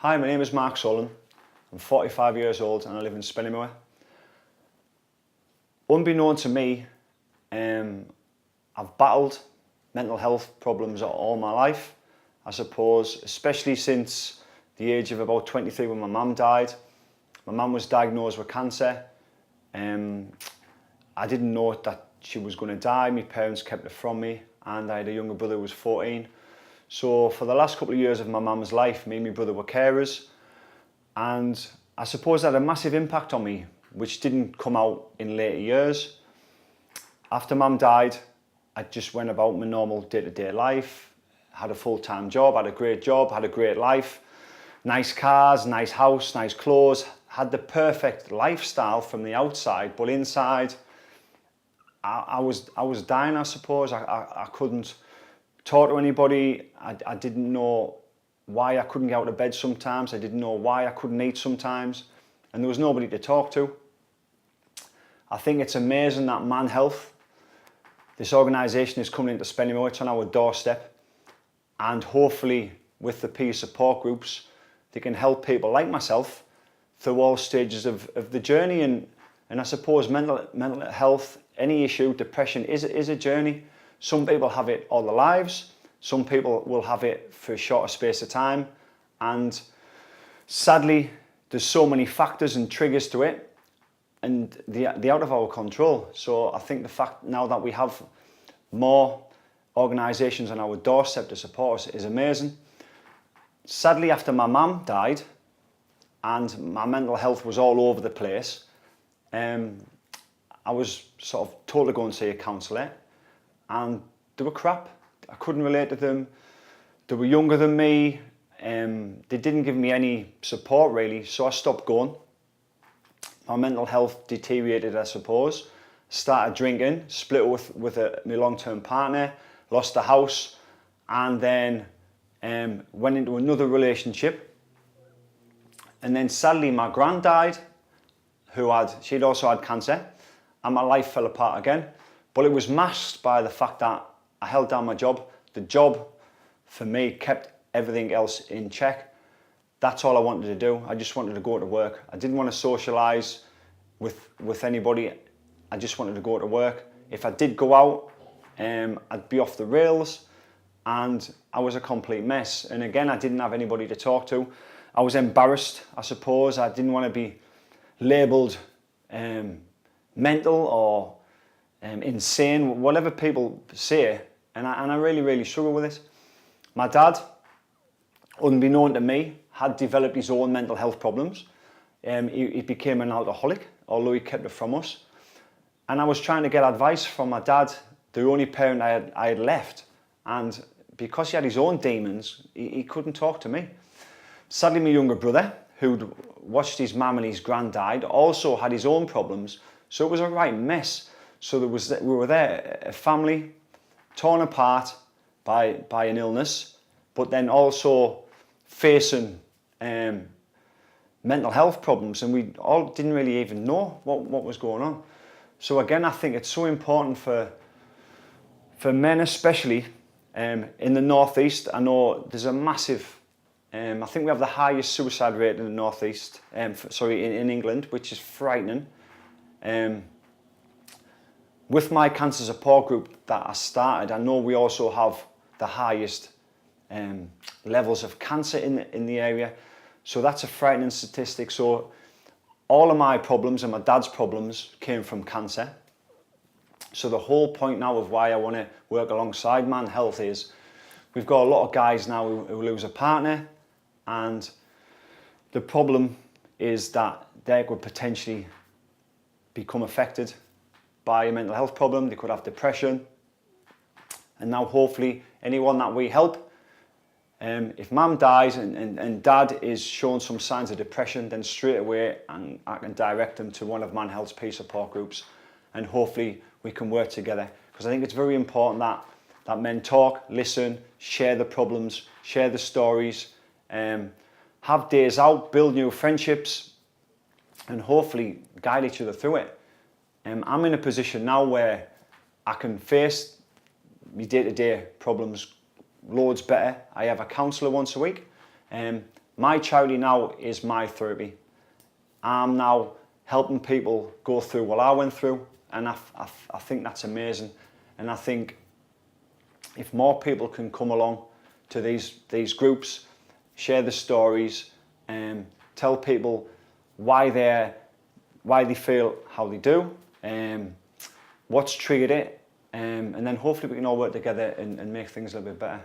Hi, my name is Mark Solan. I'm 45 years old and I live in Spennymoor. Unbeknown to me, I've battled mental health problems all my life, I suppose, especially since the age of about 23 when my mum died. My mum was diagnosed with cancer. I didn't know that she was going to die. My parents kept it from me, and I had a younger brother who was 14. So for the last couple of years of my mum's life, me and my brother were carers, and I suppose that had a massive impact on me, which didn't come out in later years. After mum died, I just went about my normal day-to-day life, had a full-time job, had a great job, had a great life, nice cars, nice house, nice clothes, had the perfect lifestyle from the outside, but inside, I was dying, I suppose. I couldn't talk to anybody. I didn't know why I couldn't get out of bed sometimes. I didn't know why I couldn't eat sometimes. And there was nobody to talk to. I think it's amazing that Man Health, this organisation, is coming into Spennymoor. It's on our doorstep. And hopefully with the peer support groups, they can help people like myself through all stages of the journey. And I suppose mental health, any issue, depression is a journey. Some people have it all their lives. Some people will have it for a shorter space of time. And sadly, there's so many factors and triggers to it, and they're out of our control. So I think the fact now that we have more organisations on our doorstep to support us is amazing. Sadly, after my mum died and my mental health was all over the place, I was sort of told to go and see a counsellor, and they were crap. I couldn't relate to them. They were younger than me. They didn't give me any support really, so I stopped going. My mental health deteriorated, I suppose. Started drinking, split with my long-term partner, lost the house, and then went into another relationship. And then sadly my gran died, she'd also had cancer, and my life fell apart again. But it was masked by the fact that I held down my job. The job, for me, kept everything else in check. That's all I wanted to do. I just wanted to go to work. I didn't want to socialise with anybody. I just wanted to go to work. If I did go out, I'd be off the rails, and I was a complete mess. And again, I didn't have anybody to talk to. I was embarrassed, I suppose. I didn't want to be labelled mental or insane, whatever people say, and I really, really struggle with it. My dad, unbeknown to me, had developed his own mental health problems. He became an alcoholic, although he kept it from us. And I was trying to get advice from my dad, the only parent I had left. And because he had his own demons, he couldn't talk to me. Sadly, my younger brother, who'd watched his mum and his gran died, also had his own problems. So it was a right mess. So we were there, a family torn apart by an illness, but then also facing mental health problems, and we all didn't really even know what was going on. So again, I think it's so important for men especially in the northeast. I know there's a massive, I think we have the highest suicide rate in the northeast, in England, which is frightening. With my cancer support group that I started, I know we also have the highest levels of cancer in the area. So that's a frightening statistic. So all of my problems and my dad's problems came from cancer. So the whole point now of why I want to work alongside Man Health is we've got a lot of guys now who lose a partner, and the problem is that they could potentially become affected by a mental health problem. They could have depression. And now hopefully anyone that we help, if mum dies and dad is showing some signs of depression, then straight away I can direct them to one of Man Health's peer support groups, and hopefully we can work together. Because I think it's very important that men talk, listen, share the problems, share the stories, have days out, build new friendships, and hopefully guide each other through it. I'm in a position now where I can face my day-to-day problems loads better. I have a counsellor once a week. my charity now is my therapy. I'm now helping people go through what I went through, and I think that's amazing. And I think if more people can come along to these groups, share the stories, tell people why they feel how they do, what's triggered it, and then hopefully we can all work together and make things a little bit better.